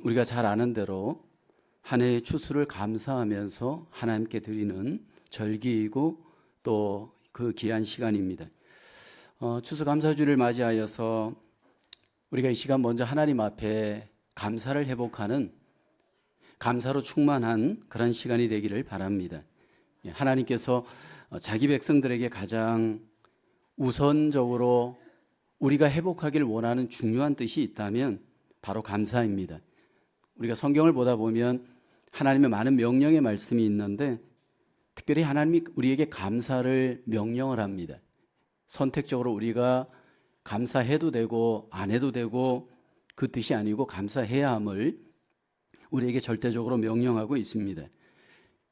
우리가 잘 아는 대로 한 해의 추수를 감사하면서 하나님께 드리는 절기이고 또 그 귀한 시간입니다. 추수감사주를 맞이하여서 우리가 이 시간 먼저 하나님 앞에 감사를 회복하는, 감사로 충만한 그런 시간이 되기를 바랍니다. 하나님께서 자기 백성들에게 가장 우선적으로 우리가 회복하기를 원하는 중요한 뜻이 있다면 바로 감사입니다. 우리가 성경을 보다 보면 하나님의 많은 명령의 말씀이 있는데 특별히 하나님이 우리에게 감사를 명령을 합니다. 선택적으로 우리가 감사해도 되고 안 해도 되고 그 뜻이 아니고 감사해야 함을 우리에게 절대적으로 명령하고 있습니다.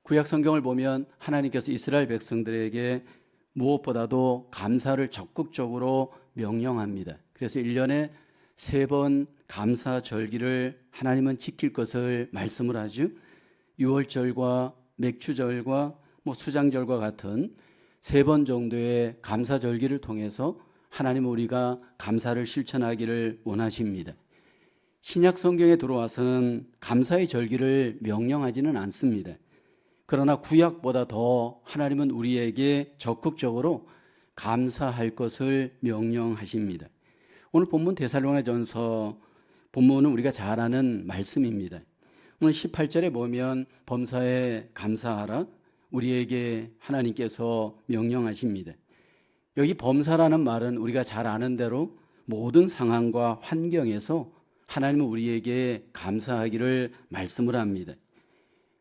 구약 성경을 보면 하나님께서 이스라엘 백성들에게 무엇보다도 감사를 적극적으로 명령합니다. 그래서 1년에 3번 감사 절기를 하나님은 지킬 것을 말씀을 하죠. 유월절과 맥추절과 수장절과 같은 3번 정도의 감사 절기를 통해서 하나님은 우리가 감사를 실천하기를 원하십니다. 신약 성경에 들어와서는 감사의 절기를 명령하지는 않습니다. 그러나 구약보다 더 하나님은 우리에게 적극적으로 감사할 것을 명령하십니다. 오늘 본문 데살로니가전서 본문은 우리가 잘 아는 말씀입니다. 오늘 18절에 보면 범사에 감사하라 우리에게 하나님께서 명령하십니다. 여기 범사라는 말은 우리가 잘 아는 대로 모든 상황과 환경에서 하나님은 우리에게 감사하기를 말씀을 합니다.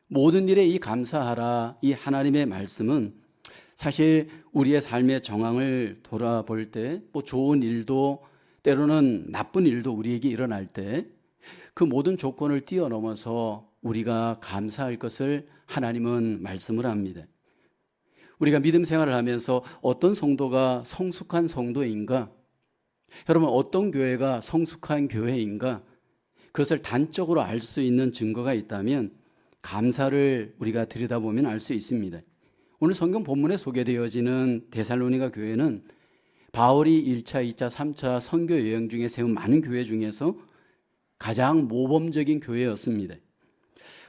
모든 일에 이 감사하라 이 하나님의 말씀은 사실 우리의 삶의 정황을 돌아볼 때 좋은 일도 때로는 나쁜 일도 우리에게 일어날 때 그 모든 조건을 뛰어넘어서 우리가 감사할 것을 하나님은 말씀을 합니다. 우리가 믿음 생활을 하면서 어떤 성도가 성숙한 성도인가? 여러분, 어떤 교회가 성숙한 교회인가? 그것을 단적으로 알 수 있는 증거가 있다면 감사를 우리가 들여다보면 알 수 있습니다. 오늘 성경 본문에 소개되어지는 데살로니가 교회는 바울이 1차, 2차, 3차 선교 여행 중에 세운 많은 교회 중에서 가장 모범적인 교회였습니다.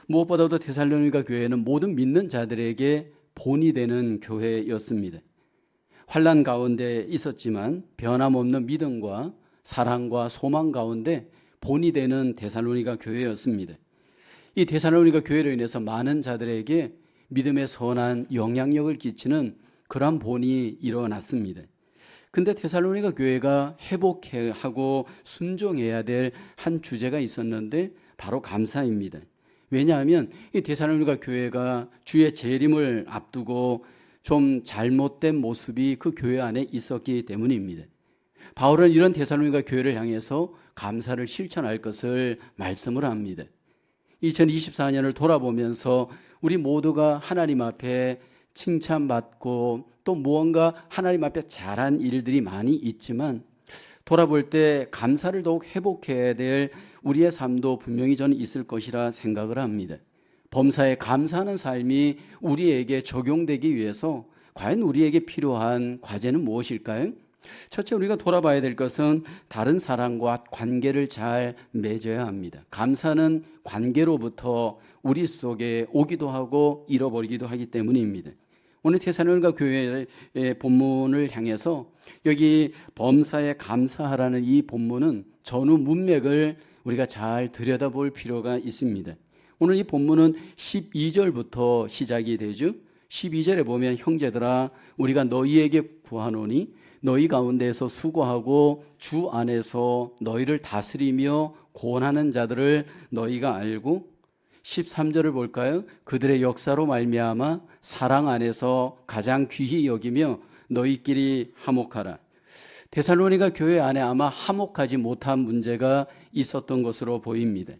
무엇보다도 데살로니가 교회는 모든 믿는 자들에게 본이 되는 교회였습니다. 환난 가운데 있었지만 변함없는 믿음과 사랑과 소망 가운데 본이 되는 데살로니가 교회였습니다. 이 데살로니가 교회로 인해서 많은 자들에게 믿음의 선한 영향력을 끼치는 그러한 본이 일어났습니다. 근데 데살로니가 교회가 회복하고 순종해야 될 한 주제가 있었는데 바로 감사입니다. 왜냐하면 이 데살로니가 교회가 주의 재림을 앞두고 좀 잘못된 모습이 그 교회 안에 있었기 때문입니다. 바울은 이런 데살로니가 교회를 향해서 감사를 실천할 것을 말씀을 합니다. 2024년을 돌아보면서 우리 모두가 하나님 앞에 칭찬받고 또 무언가 하나님 앞에 잘한 일들이 많이 있지만 돌아볼 때 감사를 더욱 회복해야 될 우리의 삶도 분명히 저는 있을 것이라 생각을 합니다. 범사에 감사하는 삶이 우리에게 적용되기 위해서 과연 우리에게 필요한 과제는 무엇일까요? 첫째, 우리가 돌아봐야 될 것은 다른 사람과 관계를 잘 맺어야 합니다. 감사는 관계로부터 우리 속에 오기도 하고 잃어버리기도 하기 때문입니다. 오늘 데살로니가 교회의 본문을 향해서 여기 범사에 감사하라는 이 본문은 전후 문맥을 우리가 잘 들여다볼 필요가 있습니다. 오늘 이 본문은 12절부터 시작이 되죠. 12절에 보면 형제들아 우리가 너희에게 구하노니 너희 가운데에서 수고하고 주 안에서 너희를 다스리며 고난하는 자들을 너희가 알고 13절을 볼까요? 그들의 역사로 말미암아 사랑 안에서 가장 귀히 여기며 너희끼리 화목하라. 데살로니가 교회 안에 아마 화목하지 못한 문제가 있었던 것으로 보입니다.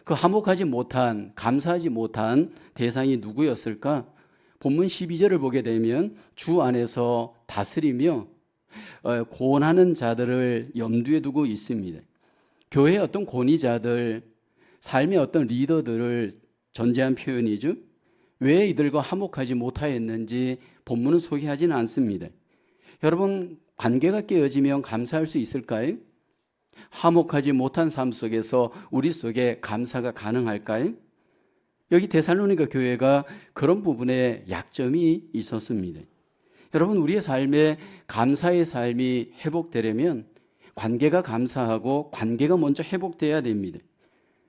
그 화목하지 못한, 감사하지 못한 대상이 누구였을까? 본문 12절을 보게 되면 주 안에서 다스리며 고난하는 자들을 염두에 두고 있습니다. 교회의 어떤 권위자들, 삶의 어떤 리더들을 전제한 표현이죠. 왜 이들과 화목하지 못하였는지 본문은 소개하지는 않습니다. 여러분, 관계가 깨어지면 감사할 수 있을까요? 화목하지 못한 삶 속에서 우리 속에 감사가 가능할까요? 여기 데살로니가 교회가 그런 부분에 약점이 있었습니다. 여러분, 우리의 삶에 감사의 삶이 회복되려면 관계가 감사하고 관계가 먼저 회복돼야 됩니다.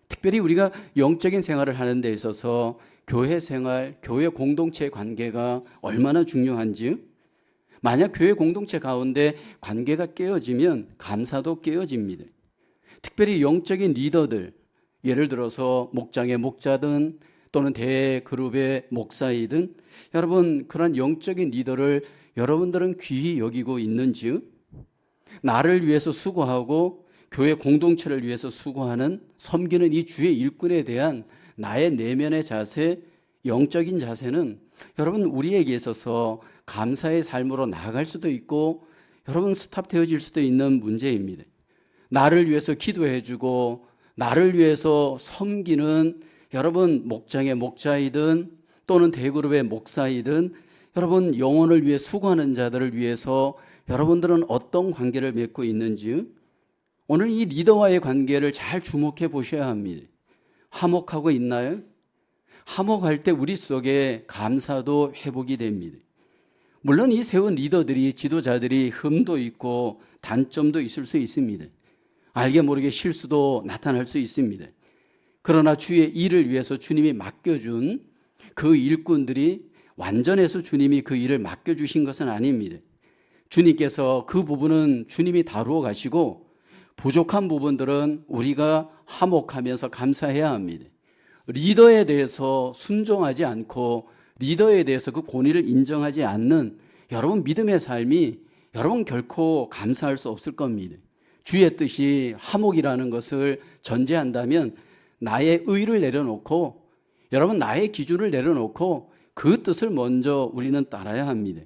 특별히 우리가 영적인 생활을 하는 데 있어서 교회 생활, 교회 공동체의 관계가 얼마나 중요한지요? 만약 교회 공동체 가운데 관계가 깨어지면 감사도 깨어집니다. 특별히 영적인 리더들, 예를 들어서 목장의 목자든 또는 대그룹의 목사이든, 여러분 그런 영적인 리더를 여러분들은 귀히 여기고 있는지요? 나를 위해서 수고하고 교회 공동체를 위해서 수고하는, 섬기는 이 주의 일꾼에 대한 나의 내면의 자세, 영적인 자세는 여러분 우리에게 있어서 감사의 삶으로 나아갈 수도 있고 여러분 스탑되어질 수도 있는 문제입니다. 나를 위해서 기도해주고 나를 위해서 섬기는 여러분 목장의 목자이든 또는 대그룹의 목사이든, 여러분 영혼을 위해 수고하는 자들을 위해서 여러분들은 어떤 관계를 맺고 있는지요? 오늘 이 리더와의 관계를 잘 주목해 보셔야 합니다. 화목하고 있나요? 화목할 때 우리 속에 감사도 회복이 됩니다. 물론 이 세운 리더들이, 지도자들이 흠도 있고 단점도 있을 수 있습니다. 알게 모르게 실수도 나타날 수 있습니다. 그러나 주의 일을 위해서 주님이 맡겨준 그 일꾼들이 완전해서 주님이 그 일을 맡겨주신 것은 아닙니다. 주님께서 그 부분은 주님이 다루어 가시고 부족한 부분들은 우리가 화목하면서 감사해야 합니다. 리더에 대해서 순종하지 않고 리더에 대해서 그 권위를 인정하지 않는 여러분 믿음의 삶이 여러분 결코 감사할 수 없을 겁니다. 주의 뜻이 화목이라는 것을 전제한다면 나의 의를 내려놓고 여러분 나의 기준을 내려놓고 그 뜻을 먼저 우리는 따라야 합니다.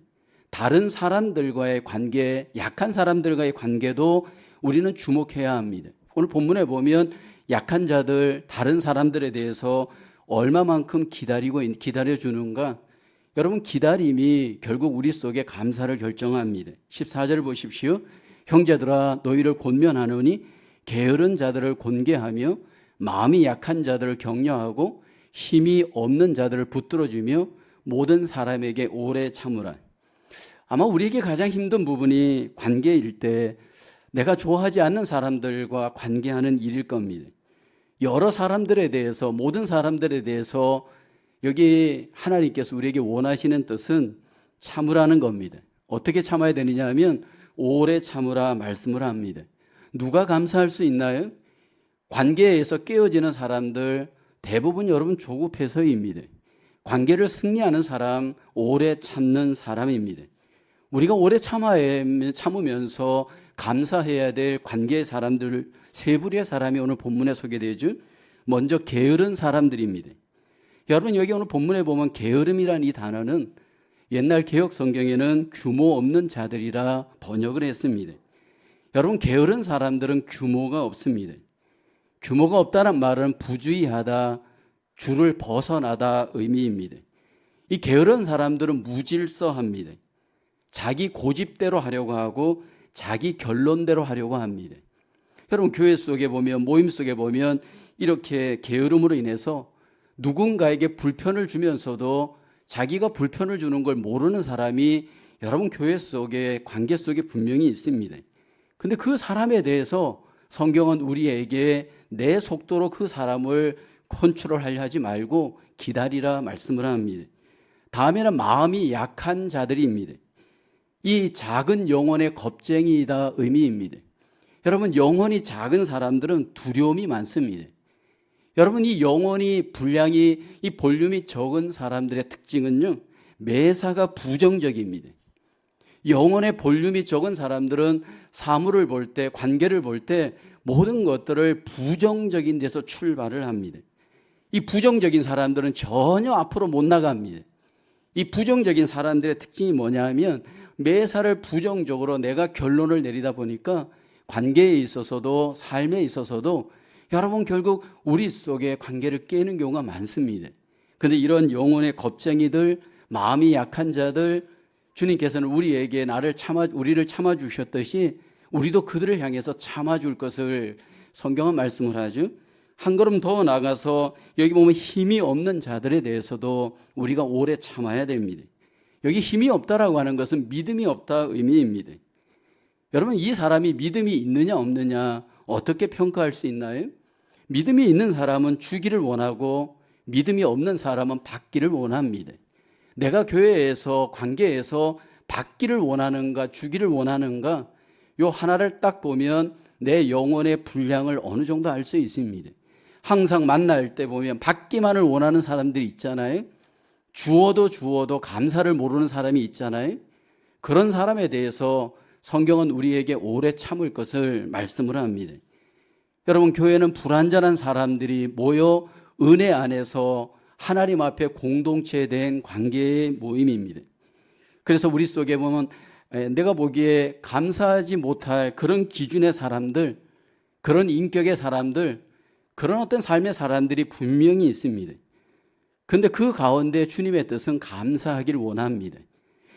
다른 사람들과의 관계, 약한 사람들과의 관계도 우리는 주목해야 합니다. 오늘 본문에 보면 약한 자들, 다른 사람들에 대해서 얼마만큼 기다려주는가? 여러분 기다림이 결국 우리 속에 감사를 결정합니다. 14절 보십시오. 형제들아 너희를 권면하노니 게으른 자들을 권계하며 마음이 약한 자들을 격려하고 힘이 없는 자들을 붙들어주며 모든 사람에게 오래 참으라. 아마 우리에게 가장 힘든 부분이 관계일 때 내가 좋아하지 않는 사람들과 관계하는 일일 겁니다. 여러 사람들에 대해서, 모든 사람들에 대해서 여기 하나님께서 우리에게 원하시는 뜻은 참으라는 겁니다. 어떻게 참아야 되느냐 하면 오래 참으라 말씀을 합니다. 누가 감사할 수 있나요? 관계에서 깨어지는 사람들 대부분 여러분 조급해서입니다. 관계를 승리하는 사람, 오래 참는 사람입니다. 우리가 오래 참으면서 감사해야 될 관계의 사람들 세 부류의 사람이 오늘 본문에 소개되죠. 먼저 게으른 사람들입니다. 여러분 여기 오늘 본문에 보면 게으름이라는 이 단어는 옛날 개역 성경에는 규모 없는 자들이라 번역을 했습니다. 여러분 게으른 사람들은 규모가 없습니다. 규모가 없다는 말은 부주의하다, 줄을 벗어나다 의미입니다. 이 게으른 사람들은 무질서합니다. 자기 고집대로 하려고 하고 자기 결론대로 하려고 합니다. 여러분 교회 속에 보면, 모임 속에 보면 이렇게 게으름으로 인해서 누군가에게 불편을 주면서도 자기가 불편을 주는 걸 모르는 사람이 여러분 교회 속에, 관계 속에 분명히 있습니다. 근데 그 사람에 대해서 성경은 우리에게 내 속도로 그 사람을 컨트롤하려 하지 말고 기다리라 말씀을 합니다. 다음에는 마음이 약한 자들입니다. 이 작은 영혼의 겁쟁이이다 의미입니다. 여러분 영혼이 작은 사람들은 두려움이 많습니다. 여러분 이 영혼이 분량이, 이 볼륨이 적은 사람들의 특징은요, 매사가 부정적입니다. 영혼의 볼륨이 적은 사람들은 사물을 볼 때, 관계를 볼 때 모든 것들을 부정적인 데서 출발을 합니다. 이 부정적인 사람들은 전혀 앞으로 못 나갑니다. 이 부정적인 사람들의 특징이 뭐냐 하면 매사를 부정적으로 내가 결론을 내리다 보니까 관계에 있어서도 삶에 있어서도 여러분 결국 우리 속에 관계를 깨는 경우가 많습니다. 그런데 이런 영혼의 겁쟁이들, 마음이 약한 자들, 주님께서는 우리에게 우리를 참아주셨듯이 우리도 그들을 향해서 참아줄 것을 성경은 말씀을 하죠. 한 걸음 더 나가서 여기 보면 힘이 없는 자들에 대해서도 우리가 오래 참아야 됩니다. 여기 힘이 없다라고 하는 것은 믿음이 없다 의미입니다. 여러분, 이 사람이 믿음이 있느냐 없느냐 어떻게 평가할 수 있나요? 믿음이 있는 사람은 주기를 원하고 믿음이 없는 사람은 받기를 원합니다. 내가 교회에서 관계에서 받기를 원하는가 주기를 원하는가, 요 하나를 딱 보면 내 영혼의 분량을 어느 정도 알 수 있습니다. 항상 만날 때 보면 받기만을 원하는 사람들이 있잖아요. 주어도 감사를 모르는 사람이 있잖아요. 그런 사람에 대해서 성경은 우리에게 오래 참을 것을 말씀을 합니다. 여러분, 교회는 불완전한 사람들이 모여 은혜 안에서 하나님 앞에 공동체된 관계의 모임입니다. 그래서 우리 속에 보면 내가 보기에 감사하지 못할 그런 기준의 사람들, 그런 인격의 사람들, 그런 어떤 삶의 사람들이 분명히 있습니다. 그런데 그 가운데 주님의 뜻은 감사하기를 원합니다.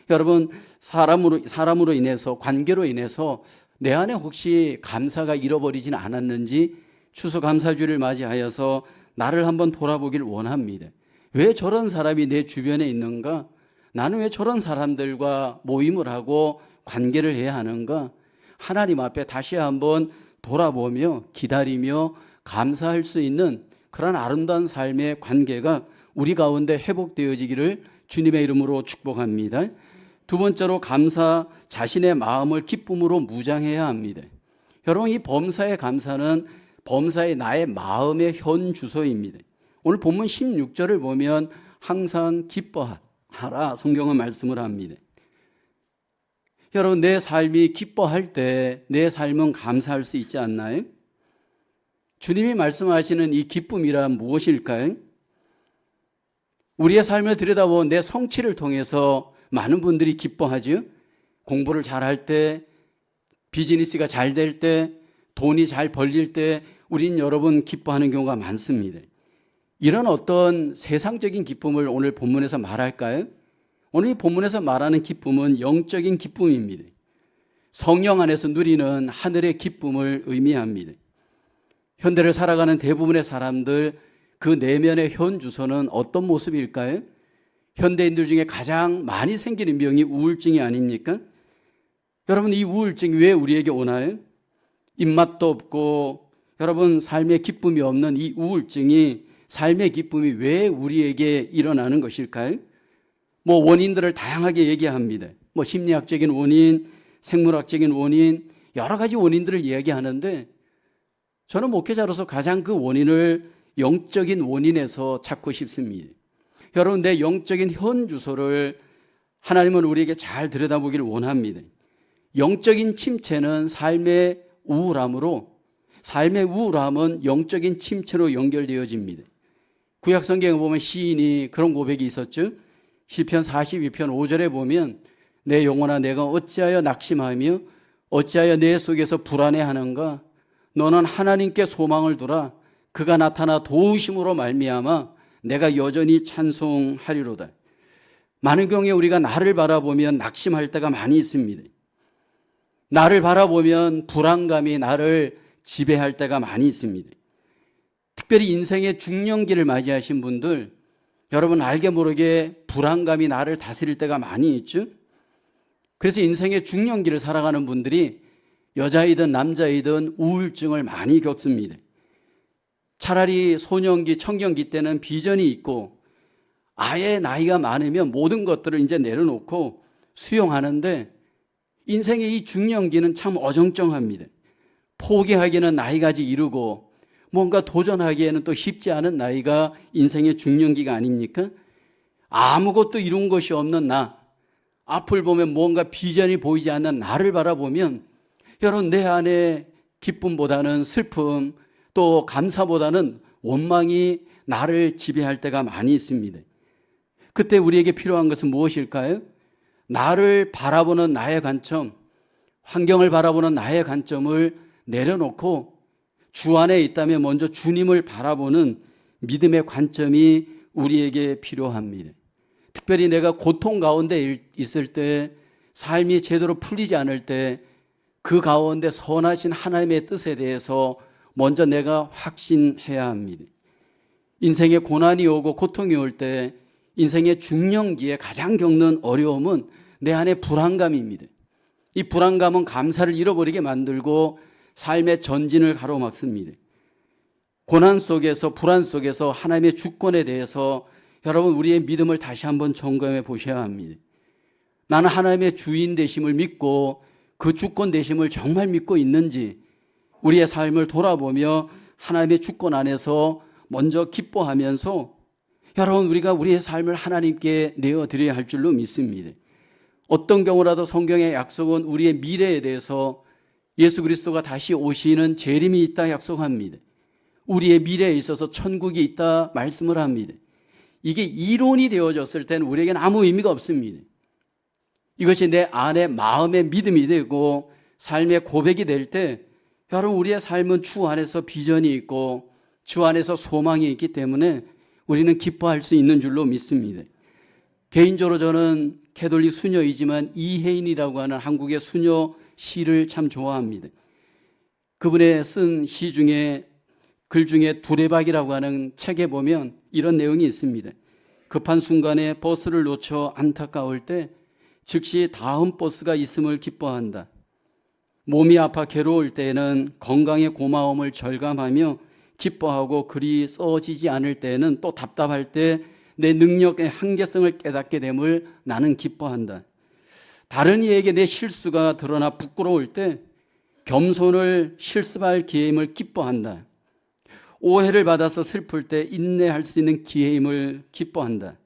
여러분, 사람으로 인해서, 관계로 인해서 내 안에 혹시 감사가 잃어버리진 않았는지 추수감사주를 맞이하여서 나를 한번 돌아보기를 원합니다. 왜 저런 사람이 내 주변에 있는가? 나는 왜 저런 사람들과 모임을 하고 관계를 해야 하는가? 하나님 앞에 다시 한번 돌아보며 기다리며 감사할 수 있는 그런 아름다운 삶의 관계가 우리 가운데 회복되어지기를 주님의 이름으로 축복합니다. 두 번째로 감사, 자신의 마음을 기쁨으로 무장해야 합니다. 여러분, 이 범사의 감사는 범사의 나의 마음의 현 주소입니다. 오늘 본문 16절을 보면 항상 기뻐하라 성경은 말씀을 합니다. 여러분, 내 삶이 기뻐할 때 내 삶은 감사할 수 있지 않나요? 주님이 말씀하시는 이 기쁨이란 무엇일까요? 우리의 삶을 들여다보면 내 성취를 통해서 많은 분들이 기뻐하죠. 공부를 잘할 때, 비즈니스가 잘 될 때, 돈이 잘 벌릴 때 우린 여러분 기뻐하는 경우가 많습니다. 이런 어떤 세상적인 기쁨을 오늘 본문에서 말할까요? 오늘 이 본문에서 말하는 기쁨은 영적인 기쁨입니다. 성령 안에서 누리는 하늘의 기쁨을 의미합니다. 현대를 살아가는 대부분의 사람들, 그 내면의 현 주소는 어떤 모습일까요? 현대인들 중에 가장 많이 생기는 병이 우울증이 아닙니까? 여러분, 이 우울증이 왜 우리에게 오나요? 입맛도 없고 여러분 삶의 기쁨이 없는 이 우울증이, 삶의 기쁨이 왜 우리에게 일어나는 것일까요? 원인들을 다양하게 얘기합니다. 심리학적인 원인, 생물학적인 원인, 여러 가지 원인들을 이야기하는데 저는 목회자로서 가장 그 원인을 영적인 원인에서 찾고 싶습니다. 여러분, 내 영적인 현 주소를 하나님은 우리에게 잘 들여다보기를 원합니다. 영적인 침체는 삶의 우울함으로, 삶의 우울함은 영적인 침체로 연결되어집니다. 구약 성경에 보면 시인이 그런 고백이 있었죠. 시편 42편 5절에 보면 내 영혼아 내가 어찌하여 낙심하며 어찌하여 내 속에서 불안해하는가? 너는 하나님께 소망을 두라. 그가 나타나 도우심으로 말미암아 내가 여전히 찬송하리로다. 많은 경우에 우리가 나를 바라보면 낙심할 때가 많이 있습니다. 나를 바라보면 불안감이 나를 지배할 때가 많이 있습니다. 특별히 인생의 중년기를 맞이하신 분들, 여러분 알게 모르게 불안감이 나를 다스릴 때가 많이 있죠. 그래서 인생의 중년기를 살아가는 분들이 여자이든 남자이든 우울증을 많이 겪습니다. 차라리 소년기, 청년기 때는 비전이 있고 아예 나이가 많으면 모든 것들을 이제 내려놓고 수용하는데 인생의 이 중년기는 참 어정쩡합니다. 포기하기는 나이까지 이르고 뭔가 도전하기에는 또 쉽지 않은 나이가 인생의 중년기가 아닙니까? 아무것도 이룬 것이 없는 나, 앞을 보면 뭔가 비전이 보이지 않는 나를 바라보면 여러분 내 안에 기쁨보다는 슬픔, 또 감사보다는 원망이 나를 지배할 때가 많이 있습니다. 그때 우리에게 필요한 것은 무엇일까요? 나를 바라보는 나의 관점, 환경을 바라보는 나의 관점을 내려놓고 주 안에 있다면 먼저 주님을 바라보는 믿음의 관점이 우리에게 필요합니다. 특별히 내가 고통 가운데 있을 때, 삶이 제대로 풀리지 않을 때 그 가운데 선하신 하나님의 뜻에 대해서 먼저 내가 확신해야 합니다. 인생에 고난이 오고 고통이 올 때 인생의 중년기에 가장 겪는 어려움은 내 안의 불안감입니다. 이 불안감은 감사를 잃어버리게 만들고 삶의 전진을 가로막습니다. 고난 속에서 불안 속에서 하나님의 주권에 대해서 여러분 우리의 믿음을 다시 한번 점검해 보셔야 합니다. 나는 하나님의 주인 되심을 믿고 그 주권 되심을 정말 믿고 있는지 우리의 삶을 돌아보며 하나님의 주권 안에서 먼저 기뻐하면서 여러분 우리가 우리의 삶을 하나님께 내어드려야 할 줄로 믿습니다. 어떤 경우라도 성경의 약속은 우리의 미래에 대해서 예수 그리스도가 다시 오시는 재림이 있다 약속합니다. 우리의 미래에 있어서 천국이 있다 말씀을 합니다. 이게 이론이 되어졌을 때는 우리에게는 아무 의미가 없습니다. 이것이 내 안에 마음의 믿음이 되고 삶의 고백이 될 때 여러분 우리의 삶은 주 안에서 비전이 있고 주 안에서 소망이 있기 때문에 우리는 기뻐할 수 있는 줄로 믿습니다. 개인적으로 저는 캐톨릭 수녀이지만 이혜인이라고 하는 한국의 수녀 시를 참 좋아합니다. 그분의 쓴 시 중에 글 중에 두레박이라고 하는 책에 보면 이런 내용이 있습니다. 급한 순간에 버스를 놓쳐 안타까울 때 즉시 다음 버스가 있음을 기뻐한다. 몸이 아파 괴로울 때에는 건강의 고마움을 절감하며 기뻐하고 글이 써지지 않을 때에는 또 답답할 때 내 능력의 한계성을 깨닫게 됨을 나는 기뻐한다. 다른 이에게 내 실수가 드러나 부끄러울 때 겸손을 실습할 기회임을 기뻐한다. 오해를 받아서 슬플 때 인내할 수 있는 기회임을 기뻐한다.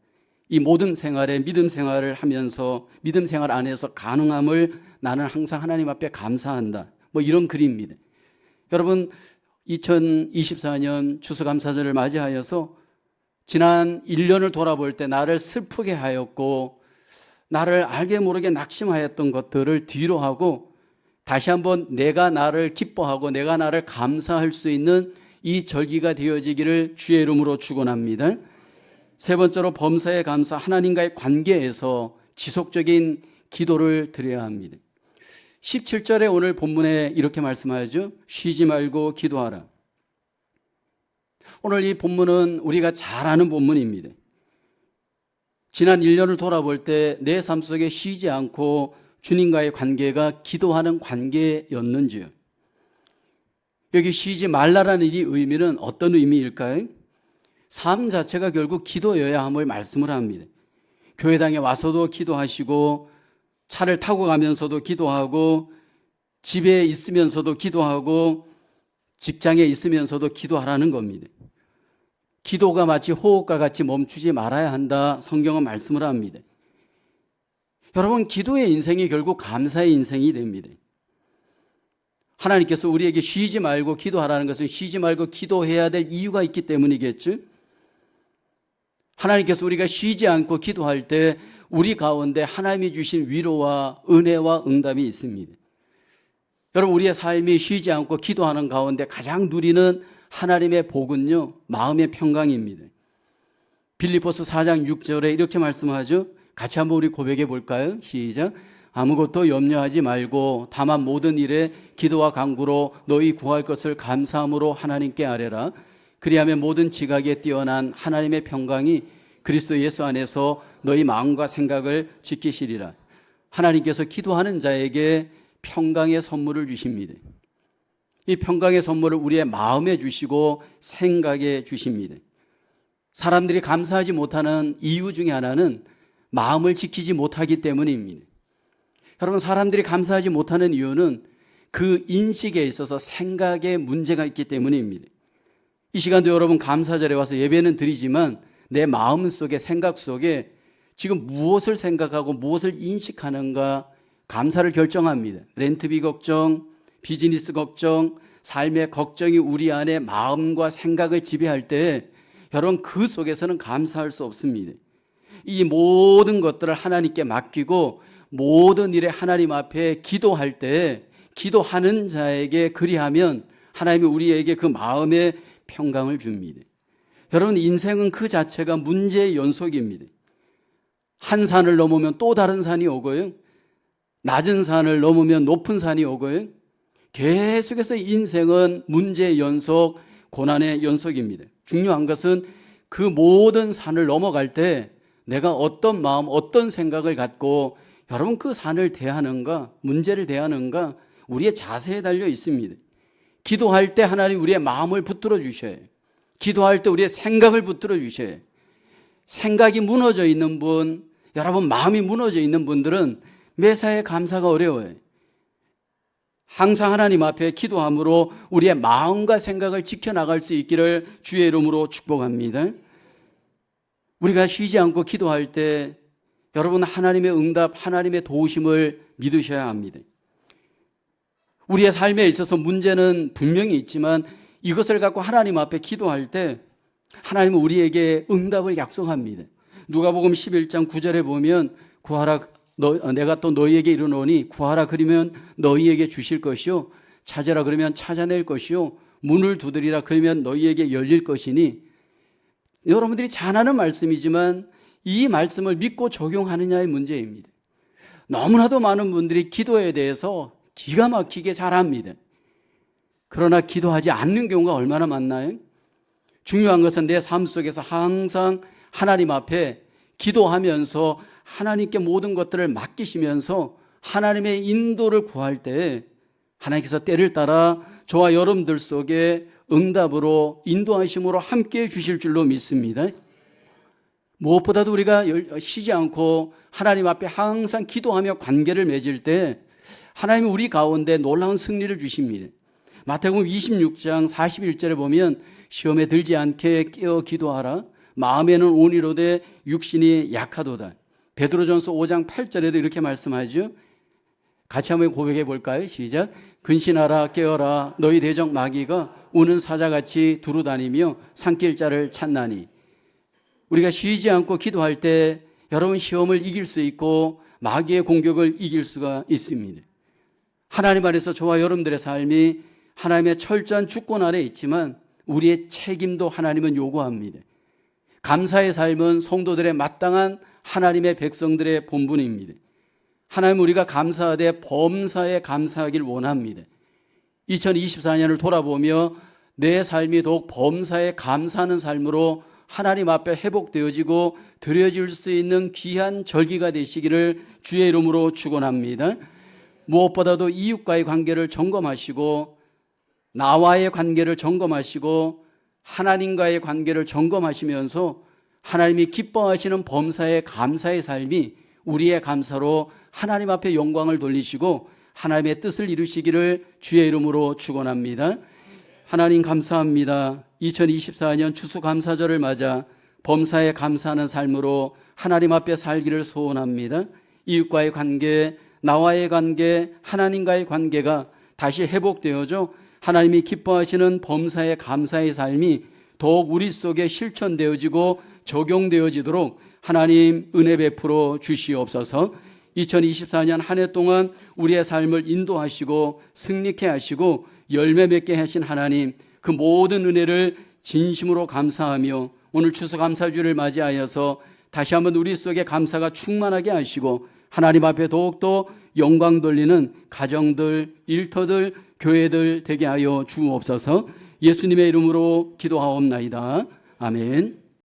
이 모든 생활에 믿음 생활을 하면서 믿음 생활 안에서 가능함을 나는 항상 하나님 앞에 감사한다. 뭐 이런 글입니다. 여러분 2024년 추수감사절을 맞이하여서 지난 1년을 돌아볼 때 나를 슬프게 하였고 나를 알게 모르게 낙심하였던 것들을 뒤로 하고 다시 한번 내가 나를 기뻐하고 내가 나를 감사할 수 있는 이 절기가 되어지기를 주의 이름으로 축원합니다. 세 번째로 범사에 감사, 하나님과의 관계에서 지속적인 기도를 드려야 합니다. 17절에 오늘 본문에 이렇게 말씀하죠. 쉬지 말고 기도하라. 오늘 이 본문은 우리가 잘 아는 본문입니다. 지난 1년을 돌아볼 때 내 삶 속에 쉬지 않고 주님과의 관계가 기도하는 관계였는지요. 여기 쉬지 말라라는 이 의미는 어떤 의미일까요? 삶 자체가 결국 기도여야 함을 말씀을 합니다. 교회당에 와서도 기도하시고 차를 타고 가면서도 기도하고 집에 있으면서도 기도하고 직장에 있으면서도 기도하라는 겁니다. 기도가 마치 호흡과 같이 멈추지 말아야 한다. 성경은 말씀을 합니다. 여러분 기도의 인생이 결국 감사의 인생이 됩니다. 하나님께서 우리에게 쉬지 말고 기도하라는 것은 쉬지 말고 기도해야 될 이유가 있기 때문이겠죠. 하나님께서 우리가 쉬지 않고 기도할 때 우리 가운데 하나님이 주신 위로와 은혜와 응답이 있습니다. 여러분 우리의 삶이 쉬지 않고 기도하는 가운데 가장 누리는 하나님의 복은요 마음의 평강입니다. 빌립보서 4장 6절에 이렇게 말씀하죠. 같이 한번 우리 고백해 볼까요? 시작. 아무것도 염려하지 말고 다만 모든 일에 기도와 간구로 너희 구할 것을 감사함으로 하나님께 아뢰라. 그리하면 모든 지각에 뛰어난 하나님의 평강이 그리스도 예수 안에서 너희 마음과 생각을 지키시리라. 하나님께서 기도하는 자에게 평강의 선물을 주십니다. 이 평강의 선물을 우리의 마음에 주시고 생각에 주십니다. 사람들이 감사하지 못하는 이유 중에 하나는 마음을 지키지 못하기 때문입니다. 여러분 사람들이 감사하지 못하는 이유는 그 인식에 있어서 생각에 문제가 있기 때문입니다. 이 시간도 여러분 감사절에 와서 예배는 드리지만 내 마음 속에 생각 속에 지금 무엇을 생각하고 무엇을 인식하는가 감사를 결정합니다. 렌트비 걱정, 비즈니스 걱정, 삶의 걱정이 우리 안에 마음과 생각을 지배할 때 여러분 그 속에서는 감사할 수 없습니다. 이 모든 것들을 하나님께 맡기고 모든 일에 하나님 앞에 기도할 때 기도하는 자에게 그리하면 하나님이 우리에게 그 마음의 평강을 줍니다. 여러분 인생은 그 자체가 문제의 연속입니다. 한 산을 넘으면 또 다른 산이 오고요. 낮은 산을 넘으면 높은 산이 오고요. 계속해서 인생은 문제의 연속, 고난의 연속입니다. 중요한 것은 그 모든 산을 넘어갈 때 내가 어떤 마음, 어떤 생각을 갖고 여러분 그 산을 대하는가, 문제를 대하는가, 우리의 자세에 달려 있습니다. 기도할 때 하나님 우리의 마음을 붙들어 주셔야 해요. 기도할 때 우리의 생각을 붙들어 주셔야 해요. 생각이 무너져 있는 분, 여러분 마음이 무너져 있는 분들은 매사에 감사가 어려워요. 항상 하나님 앞에 기도함으로 우리의 마음과 생각을 지켜나갈 수 있기를 주의 이름으로 축복합니다. 우리가 쉬지 않고 기도할 때 여러분 하나님의 응답, 하나님의 도우심을 믿으셔야 합니다. 우리의 삶에 있어서 문제는 분명히 있지만 이것을 갖고 하나님 앞에 기도할 때 하나님은 우리에게 응답을 약속합니다. 누가복음 11장 9절에 보면 구하라 내가 또 너희에게 이르노니 구하라 그러면 너희에게 주실 것이요 찾으라 그러면 찾아낼 것이요 문을 두드리라 그러면 너희에게 열릴 것이니 여러분들이 잘 아는 말씀이지만 이 말씀을 믿고 적용하느냐의 문제입니다. 너무나도 많은 분들이 기도에 대해서 기가 막히게 잘합니다. 그러나 기도하지 않는 경우가 얼마나 많나요? 중요한 것은 내 삶 속에서 항상 하나님 앞에 기도하면서 하나님께 모든 것들을 맡기시면서 하나님의 인도를 구할 때 하나님께서 때를 따라 저와 여러분들 속에 응답으로 인도하심으로 함께해 주실 줄로 믿습니다. 무엇보다도 우리가 쉬지 않고 하나님 앞에 항상 기도하며 관계를 맺을 때 하나님이 우리 가운데 놀라운 승리를 주십니다. 마태복음 26장 41절에 보면 시험에 들지 않게 깨어 기도하라 마음에는 온이로되 육신이 약하도다. 베드로전서 5장 8절에도 이렇게 말씀하죠. 같이 한번 고백해 볼까요? 시작. 근신하라 깨어라 너희 대적 마귀가 우는 사자같이 두루다니며 삼킬 자를 찾나니. 우리가 쉬지 않고 기도할 때 여러분 시험을 이길 수 있고 마귀의 공격을 이길 수가 있습니다. 하나님 안에서 저와 여러분들의 삶이 하나님의 철저한 주권 아래 있지만 우리의 책임도 하나님은 요구합니다. 감사의 삶은 성도들의 마땅한 하나님의 백성들의 본분입니다. 하나님 우리가 감사하되 범사에 감사하길 원합니다. 2024년을 돌아보며 내 삶이 더욱 범사에 감사하는 삶으로 하나님 앞에 회복되어지고 드려질 수 있는 귀한 절기가 되시기를 주의 이름으로 축원합니다. 무엇보다도 이웃과의 관계를 점검하시고 나와의 관계를 점검하시고 하나님과의 관계를 점검하시면서 하나님이 기뻐하시는 범사의 감사의 삶이 우리의 감사로 하나님 앞에 영광을 돌리시고 하나님의 뜻을 이루시기를 주의 이름으로 축원합니다. 하나님 감사합니다. 2024년 추수감사절을 맞아 범사에 감사하는 삶으로 하나님 앞에 살기를 소원합니다. 이웃과의 관계, 나와의 관계, 하나님과의 관계가 다시 회복되어져 하나님이 기뻐하시는 범사의 감사의 삶이 더욱 우리 속에 실천되어지고 적용되어지도록 하나님 은혜 베풀어 주시옵소서. 2024년 한 해 동안 우리의 삶을 인도하시고 승리케 하시고 열매 맺게 하신 하나님, 그 모든 은혜를 진심으로 감사하며 오늘 추수감사주를 맞이하여서 다시 한번 우리 속에 감사가 충만하게 하시고 하나님 앞에 더욱더 영광 돌리는 가정들, 일터들, 교회들 되게 하여 주옵소서. 예수님의 이름으로 기도하옵나이다. 아멘.